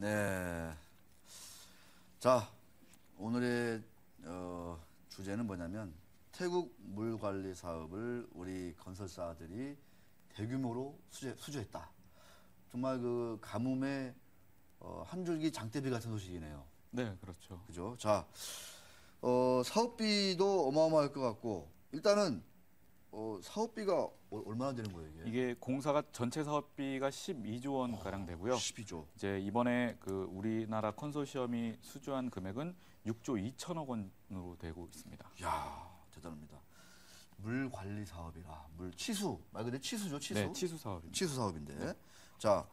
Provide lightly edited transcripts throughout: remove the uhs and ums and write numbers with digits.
네. 자, 오늘의 주제는 뭐냐면 태국 물 관리 사업을 우리 건설사들이 대규모로 수주했다. 정말 그 가뭄에 한 줄기 장대비 같은 소식이네요. 네, 그렇죠. 그죠? 자, 사업비도 어마어마할 것 같고 일단은 사업비가 얼마나 되는 거예요, 이게? 이게 공사가 전체 사업비가 12조 원 가량 되고요. 12조. 이제 이번에 그 우리나라 컨소시엄이 수주한 금액은 6조 2천억 원으로 되고 있습니다. 이야, 대단합니다. 물 관리 사업이라 물 치수 말 그대로 치수죠, 치수. 네, 치수 사업입니다. 치수 사업인데. 자,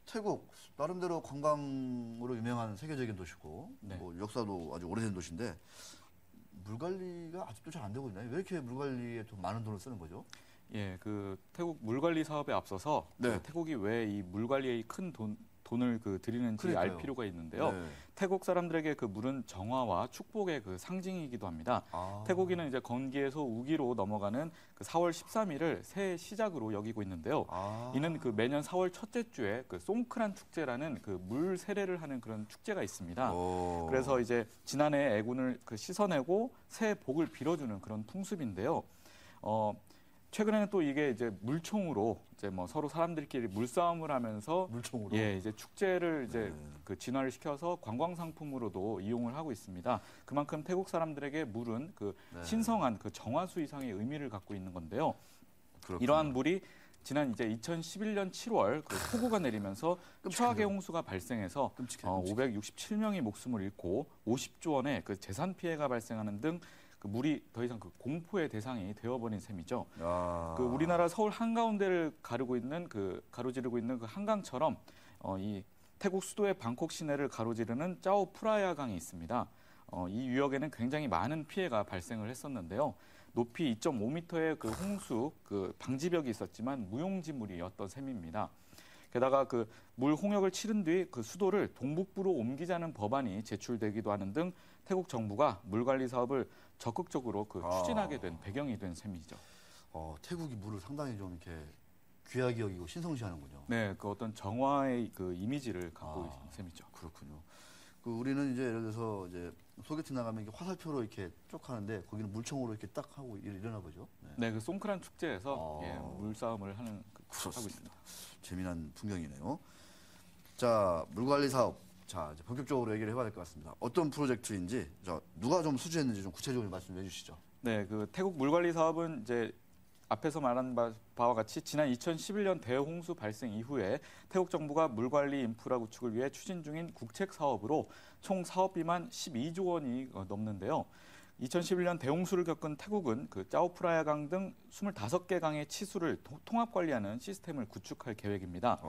태국 나름대로 관광으로 유명한 세계적인 도시고 네. 뭐 역사도 아주 오래된 도시인데 물 관리가 아직도 잘 안 되고 있나요? 왜 이렇게 물 관리에 더 많은 돈을 쓰는 거죠? 예, 그 태국 물 관리 사업에 앞서서 네. 그 태국이 왜 이 물 관리에 큰 돈을 그 들이는지 그러니까요. 알 필요가 있는데요. 네. 태국 사람들에게 그 물은 정화와 축복의 그 상징이기도 합니다. 아. 태국인은 이제 건기에서 우기로 넘어가는 그 4월 13일을 새해 시작으로 여기고 있는데요. 아. 이는 그 매년 4월 첫째 주에 그 송크란 축제라는 그 물 세례를 하는 그런 축제가 있습니다. 그래서 이제 지난해 애군을 그 씻어내고 새해 복을 빌어주는 그런 풍습인데요. 최근에는 또 이게 이제 물총으로 이제 뭐 서로 사람들끼리 물싸움을 하면서 물총으로. 예, 이제 축제를 이제 네. 그 진화를 시켜서 관광 상품으로도 이용을 하고 있습니다. 그만큼 태국 사람들에게 물은 그 네. 신성한 그 정화수 이상의 의미를 갖고 있는 건데요. 그렇군요. 이러한 물이 지난 이제 2011년 7월 그 폭우가 내리면서 최악의 홍수가 발생해서 끔찍해요. 567명이 목숨을 잃고 50조 원의 그 재산 피해가 발생하는 등 그 물이 더 이상 그 공포의 대상이 되어버린 셈이죠. 야. 그 우리나라 서울 한가운데를 가르고 있는 가로지르고 있는 그 한강처럼 이 태국 수도의 방콕 시내를 가로지르는 짜오 프라야 강이 있습니다. 이 유역에는 굉장히 많은 피해가 발생을 했었는데요. 높이 2.5m의 그 홍수 그 방지벽이 있었지만 무용지물이었던 셈입니다. 게다가 그 물 홍역을 치른 뒤 그 수도를 동북부로 옮기자는 법안이 제출되기도 하는 등 태국 정부가 물 관리 사업을 적극적으로 그 추진하게 된 배경이 된 셈이죠. 태국이 물을 상당히 좀 이렇게 귀하게 여기고 신성시하는군요. 네, 그 어떤 정화의 그 이미지를 갖고 있는 셈이죠. 그렇군요. 그 우리는 이제 예를 들어서 이제 소개팅 나가면 이렇게 화살표로 이렇게 쭉 하는데 거기는 물총으로 이렇게 딱 하고 이러나 보죠. 네. 네, 그 송크란 축제에서 물싸움을 하고 있습니다. 재미난 풍경이네요. 자, 물관리 사업. 자, 이제 본격적으로 얘기를 해봐야 될 것 같습니다. 어떤 프로젝트인지, 누가 좀 수주했는지 좀 구체적으로 말씀해 주시죠. 네, 그 태국 물관리 사업은 이제 앞에서 말한 바와 같이 지난 2011년 대홍수 발생 이후에 태국 정부가 물관리 인프라 구축을 위해 추진 중인 국책 사업으로 총 사업비만 12조 원이 넘는데요. 2011년 대홍수를 겪은 태국은 그 짜오프라야 강 등 25개 강의 치수를 통합 관리하는 시스템을 구축할 계획입니다.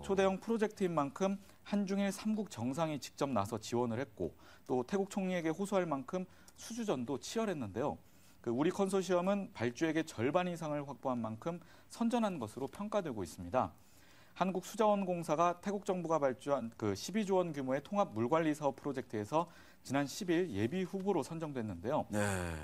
초대형 프로젝트인 만큼 한중일 3국 정상이 직접 나서 지원을 했고 또 태국 총리에게 호소할 만큼 수주전도 치열했는데요. 그 우리 컨소시엄은 발주액의 절반 이상을 확보한 만큼 선전한 것으로 평가되고 있습니다. 한국수자원공사가 태국 정부가 발주한 그 12조 원 규모의 통합 물관리 사업 프로젝트에서 지난 10일 예비 후보로 선정됐는데요. 네.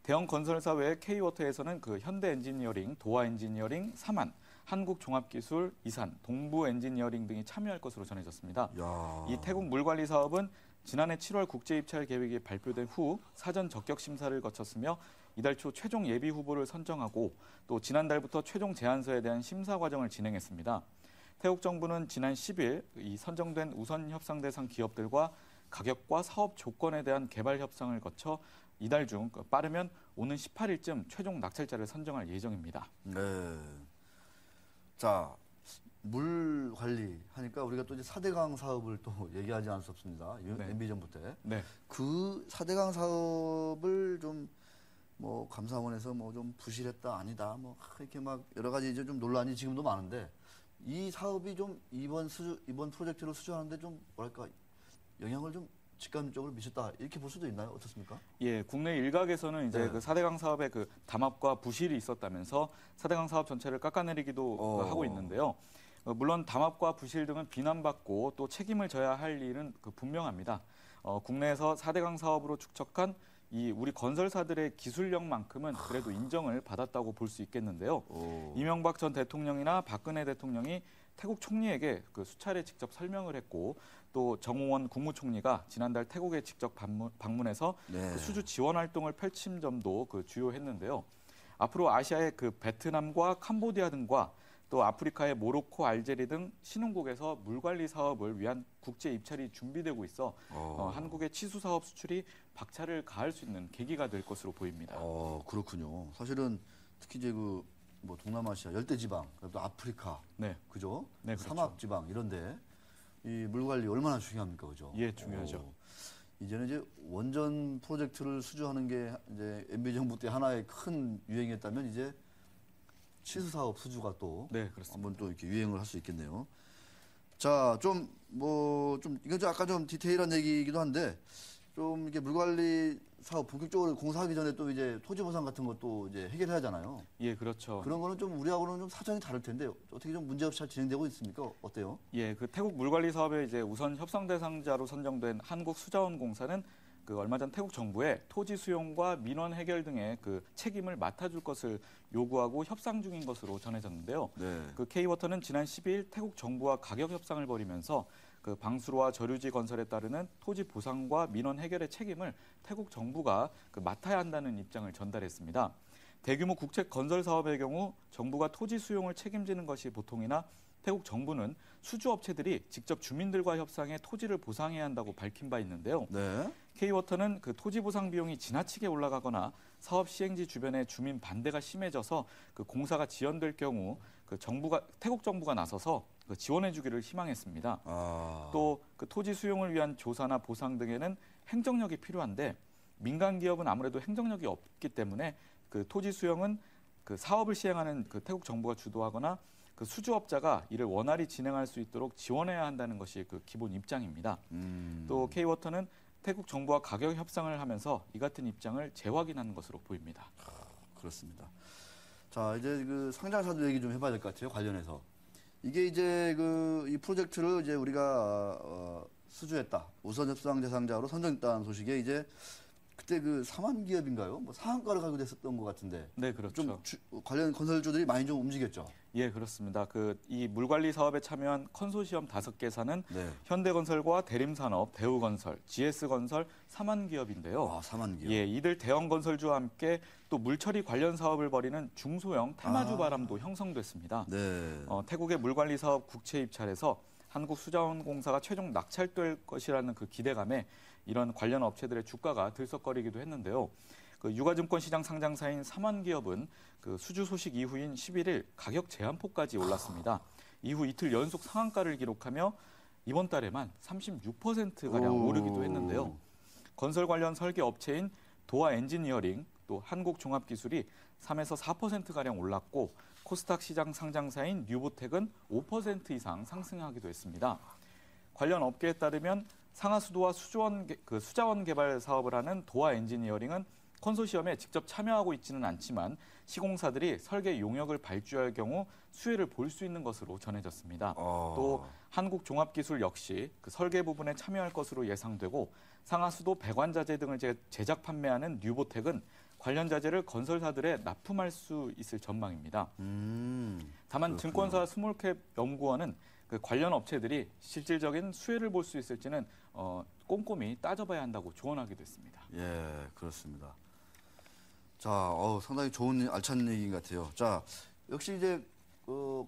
대형 건설사 외에 K워터에서는 그 현대엔지니어링, 도화엔지니어링, 사만, 한국종합기술, 이산, 동부엔지니어링 등이 참여할 것으로 전해졌습니다. 야. 이 태국 물관리 사업은 지난해 7월 국제입찰 계획이 발표된 후 사전 적격 심사를 거쳤으며 이달 초 최종 예비 후보를 선정하고 또 지난달부터 최종 제안서에 대한 심사 과정을 진행했습니다. 태국 정부는 지난 10일 이 선정된 우선 협상 대상 기업들과 가격과 사업 조건에 대한 개발 협상을 거쳐 이달 중 빠르면 오는 18일쯤 최종 낙찰자를 선정할 예정입니다. 네. 자, 물 관리 하니까 우리가 또 이제 4대강 사업을 또 얘기하지 않을 수 없습니다. 네. MB 정부 때. 네. 그 4대강 사업을 좀 뭐 감사원에서 뭐 좀 부실했다 아니다 뭐 이렇게 막 여러 가지 이제 좀 논란이 지금도 많은데 이 사업이 좀 이번 프로젝트로 수주하는데 좀 뭐랄까 영향을 좀 직간접적으로 미쳤다 이렇게 볼 수도 있나요? 어떻습니까? 예, 국내 일각에서는 이제 네. 그 4대강 사업의 그 담합과 부실이 있었다면서 4대강 사업 전체를 깎아내리기도 하고 있는데요. 물론 담합과 부실 등은 비난받고 또 책임을 져야 할 일은 그 분명합니다. 국내에서 4대강 사업으로 축적한 이 우리 건설사들의 기술력만큼은 그래도 인정을 받았다고 볼 수 있겠는데요. 이명박 전 대통령이나 박근혜 대통령이 태국 총리에게 그 수차례 직접 설명을 했고 또 정홍원 국무총리가 지난달 태국에 직접 방문해서 네. 그 수주 지원 활동을 펼친 점도 그 주요했는데요. 앞으로 아시아의 그 베트남과 캄보디아 등과 또 아프리카의 모로코, 알제리 등 신흥국에서 물관리 사업을 위한 국제 입찰이 준비되고 있어 한국의 치수 사업 수출이 박차를 가할 수 있는 계기가 될 것으로 보입니다. 그렇군요. 사실은 특히 이제 그 뭐 동남아시아 열대 지방, 또 아프리카, 네, 그죠? 네, 그렇죠. 사막 지방 이런데 이 물 관리 얼마나 중요합니까, 그죠? 예, 중요하죠. 이제는 이제 원전 프로젝트를 수주하는 게 이제 MB 정부 때 하나의 큰 유행이었다면 이제 치수 사업 수주가 또 네, 그렇습니다. 한번 또 이렇게 유행을 할 수 있겠네요. 자, 좀 이건 좀 아까 좀 디테일한 얘기이기도 한데 좀 이렇게 물 관리 사업 본격적으로 공사하기 전에 또 이제 토지 보상 같은 것도 이제 해결해야 하잖아요. 예, 그렇죠. 그런 거는 좀 우리하고는 좀 사정이 다를 텐데 어떻게 좀 문제없이 잘 진행되고 있습니까? 어때요? 예, 그 태국 물관리 사업에 이제 우선 협상 대상자로 선정된 한국수자원공사는 그 얼마 전 태국 정부에 토지 수용과 민원 해결 등의 그 책임을 맡아줄 것을 요구하고 협상 중인 것으로 전해졌는데요. 네. 그 K워터는 지난 12일 태국 정부와 가격 협상을 벌이면서 그 방수로와 저류지 건설에 따르는 토지 보상과 민원 해결의 책임을 태국 정부가 그 맡아야 한다는 입장을 전달했습니다. 대규모 국책 건설 사업의 경우 정부가 토지 수용을 책임지는 것이 보통이나 태국 정부는 수주업체들이 직접 주민들과 협상해 토지를 보상해야 한다고 밝힌 바 있는데요. 네. K워터는 그 토지 보상 비용이 지나치게 올라가거나 사업 시행지 주변에 주민 반대가 심해져서 그 공사가 지연될 경우 그 태국 정부가 나서서 그 지원해주기를 희망했습니다. 또 그 토지 수용을 위한 조사나 보상 등에는 행정력이 필요한데 민간 기업은 아무래도 행정력이 없기 때문에 그 토지 수용은 그 사업을 시행하는 그 태국 정부가 주도하거나 그 수주업자가 이를 원활히 진행할 수 있도록 지원해야 한다는 것이 그 기본 입장입니다. 또 K워터는 태국 정부와 가격 협상을 하면서 이 같은 입장을 재확인하는 것으로 보입니다. 그렇습니다. 자, 이제 그 상장사도 얘기 좀 해봐야 될 것 같아요. 관련해서 이게 이제 그 이 프로젝트를 이제 우리가 수주했다, 우선 협상 대상자로 선정됐다는 소식에 이제 그때 그 삼한 기업인가요? 뭐 상한가를 가지고 됐었던 것 같은데. 네, 그렇죠. 좀 관련 건설주들이 많이 좀 움직였죠. 예, 그렇습니다. 그 이 물관리 사업에 참여한 컨소시엄 5개사는 네. 현대건설과 대림산업, 대우건설, GS건설, 삼한기업인데요. 삼한기업. 예, 이들 대형 건설주와 함께 또 물처리 관련 사업을 벌이는 중소형 테마주 바람도 형성됐습니다. 네. 태국의 물관리 사업 국채 입찰에서 한국수자원공사가 최종 낙찰될 것이라는 그 기대감에 이런 관련 업체들의 주가가 들썩거리기도 했는데요. 그 유가증권 시장 상장사인 삼한기업은 그 수주 소식 이후인 11일 가격 제한폭까지 올랐습니다. 이후 이틀 연속 상한가를 기록하며 이번 달에만 36%가량 오르기도 했는데요. 건설 관련 설계 업체인 도아 엔지니어링 또 한국종합기술이 3에서 4%가량 올랐고 코스닥 시장 상장사인 뉴보텍은 5% 이상 상승하기도 했습니다. 관련 업계에 따르면 상하수도와 수자원 개발 사업을 하는 도아 엔지니어링은 컨소시엄에 직접 참여하고 있지는 않지만 시공사들이 설계 용역을 발주할 경우 수혜를 볼 수 있는 것으로 전해졌습니다. 또 한국종합기술 역시 그 설계 부분에 참여할 것으로 예상되고 상하수도 배관자재 등을 제작 판매하는 뉴보텍은 관련 자재를 건설사들에 납품할 수 있을 전망입니다. 다만 그렇군요. 증권사 스몰캡 연구원은 그 관련 업체들이 실질적인 수혜를 볼 수 있을지는 꼼꼼히 따져봐야 한다고 조언하기도 했습니다. 예, 그렇습니다. 자, 상당히 좋은 알찬 얘기인 것 같아요. 자, 역시 이제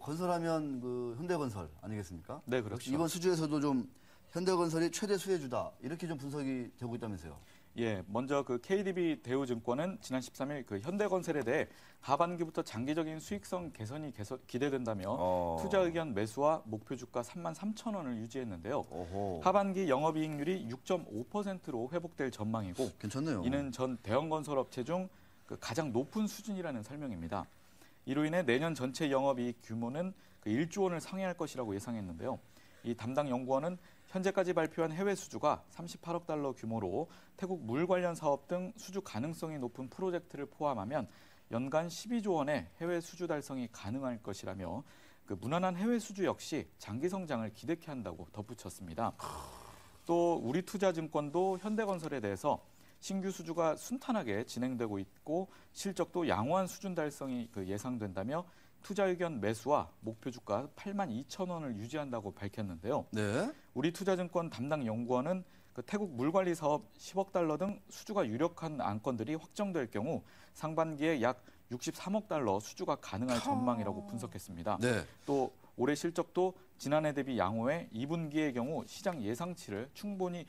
건설하면 그 현대건설 아니겠습니까? 네, 그렇죠. 역시 이번 수주에서도 좀 현대건설이 최대 수혜주다 이렇게 좀 분석이 되고 있다면서요. 예, 먼저 그 KDB 대우증권은 지난 13일 그 현대건설에 대해 하반기부터 장기적인 수익성 개선이 기대된다며 투자 의견 매수와 목표 주가 33,000원을 유지했는데요. 하반기 영업이익률이 6.5%로 회복될 전망이고 괜찮네요. 이는 전 대형 건설업체 중 그 가장 높은 수준이라는 설명입니다. 이로 인해 내년 전체 영업이익 규모는 그 1조 원을 상회할 것이라고 예상했는데요. 이 담당 연구원은 현재까지 발표한 해외 수주가 38억 달러 규모로 태국 물 관련 사업 등 수주 가능성이 높은 프로젝트를 포함하면 연간 12조 원의 해외 수주 달성이 가능할 것이라며 그 무난한 해외 수주 역시 장기 성장을 기대케 한다고 덧붙였습니다. 또 우리투자증권도 현대건설에 대해서 신규 수주가 순탄하게 진행되고 있고 실적도 양호한 수준 달성이 예상된다며 투자 의견 매수와 목표 주가 82,000원을 유지한다고 밝혔는데요. 네. 우리투자증권 담당 연구원은 그 태국 물관리 사업 10억 달러 등 수주가 유력한 안건들이 확정될 경우 상반기에 약 63억 달러 수주가 가능할 전망이라고 분석했습니다. 네. 또 올해 실적도 지난해 대비 양호해 2분기의 경우 시장 예상치를 충분히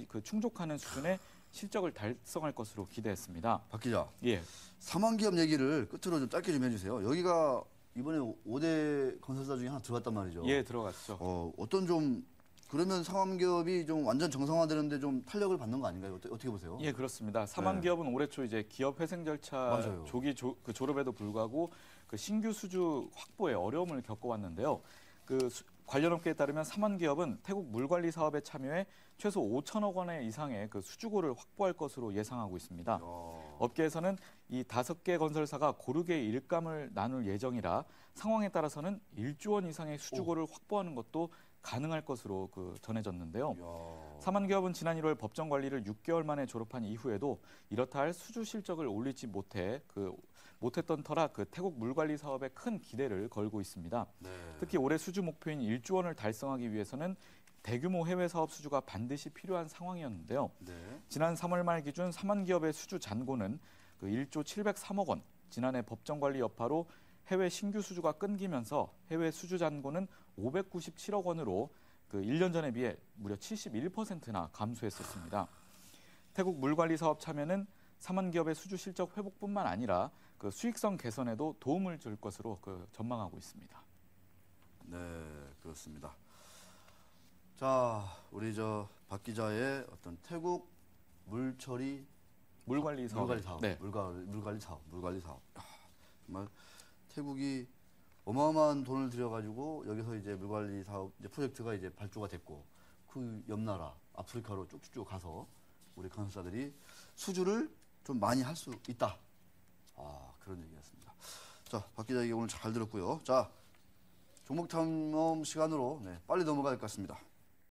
그 충족하는 수준의 실적을 달성할 것으로 기대했습니다. 박 기자. 예. 삼환기업 얘기를 끝으로 좀 짧게 좀 해주세요. 여기가 이번에 5대 건설사 중에 하나 들어갔단 말이죠. 예, 들어갔죠. 어떤 좀 그러면 삼환기업이 좀 완전 정상화되는데 좀 탄력을 받는 거 아닌가요? 어떻게 보세요? 예, 그렇습니다. 삼환기업은 올해 초 이제 기업 회생 절차 맞아요. 그 졸업에도 불구하고 그 신규 수주 확보에 어려움을 겪어왔는데요. 관련 업계에 따르면 삼환기업은 태국 물관리 사업에 참여해 최소 5천억 원 이상의 그 수주고를 확보할 것으로 예상하고 있습니다. 업계에서는 이 5개 건설사가 고르게 일감을 나눌 예정이라 상황에 따라서는 1조 원 이상의 수주고를 확보하는 것도 가능할 것으로 전해졌는데요. 삼환기업은 지난 1월 법정 관리를 6개월 만에 졸업한 이후에도 이렇다 할 수주 실적을 올리지 못했던 터라 그 태국 물관리 사업에 큰 기대를 걸고 있습니다. 네. 특히 올해 수주 목표인 1조 원을 달성하기 위해서는 대규모 해외 사업 수주가 반드시 필요한 상황이었는데요. 네. 지난 3월 말 기준 삼환기업의 수주 잔고는 그 1조 703억 원, 지난해 법정 관리 여파로 해외 신규 수주가 끊기면서 해외 수주 잔고는 597억 원으로 그 1년 전에 비해 무려 71%나 감소했었습니다. 태국 물관리 사업 참여는 삼환기업의 수주 실적 회복뿐만 아니라 그 수익성 개선에도 도움을 줄 것으로 전망하고 있습니다. 네, 그렇습니다. 자, 우리 박 기자의 어떤 태국 물관리 사업, 네. 물관리 사업. 정말 태국이 어마어마한 돈을 들여가지고 여기서 이제 물관리 사업 이제 프로젝트가 이제 발주가 됐고 그 옆 나라 아프리카로 쭉쭉쭉 가서 우리 건설사들이 수주를 좀 많이 할 수 있다. 그런 얘기였습니다. 자, 박 기자 얘기 오늘 잘 들었고요. 자, 종목 탐험 시간으로 빨리 넘어갈 것 같습니다.